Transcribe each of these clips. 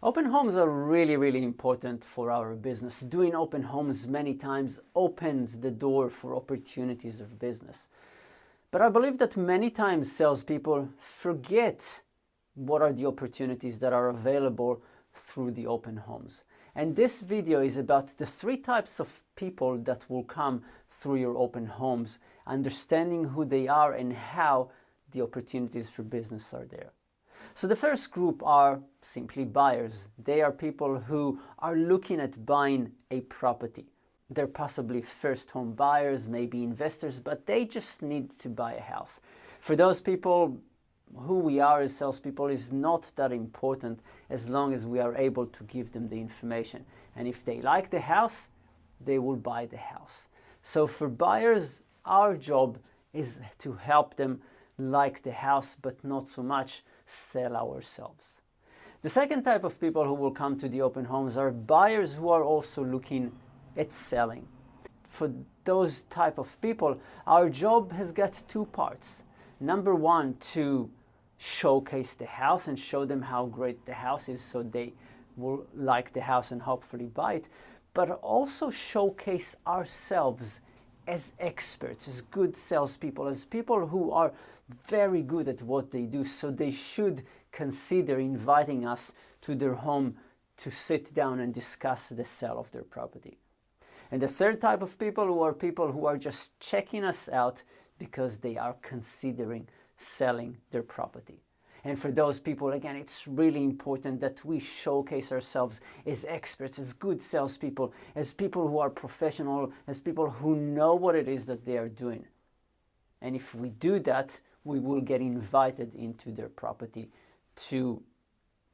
Open homes are really important for our business. Doing open homes many times opens the door for opportunities of business. But I believe that many times salespeople forget what are the opportunities that are available through the open homes. And this video is about the 3 types of people that will come through your open homes, understanding who they are and how the opportunities for business are there. So the first group are simply buyers. They are people who are looking at buying a property. They're possibly first home buyers, maybe investors, but they just need to buy a house. For those people, who we are as salespeople is not that important as long as we are able to give them the information. And if they like the house, they will buy the house. So for buyers, our job is to help them like the house, but not so much sell ourselves. The second type of people who will come to the open homes are buyers who are also looking at selling. For those type of people, our job has got 2 parts. Number 1, to showcase the house and show them how great the house is so they will like the house and hopefully buy it, but also showcase ourselves as experts, as good salespeople, as people who are very good at what they do, so they should consider inviting us to their home to sit down and discuss the sale of their property. And the third type of people who are just checking us out because they are considering selling their property. And for those people, again, it's really important that we showcase ourselves as experts, as good salespeople, as people who are professional, as people who know what it is that they are doing. And if we do that, we will get invited into their property to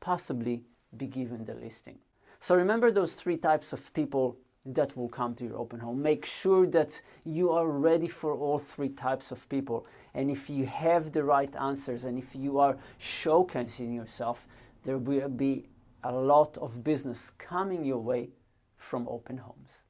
possibly be given the listing. So remember those 3 types of people that will come to your open home. Make sure that you are ready for all 3 types of people. And if you have the right answers and if you are showcasing yourself, there will be a lot of business coming your way from open homes.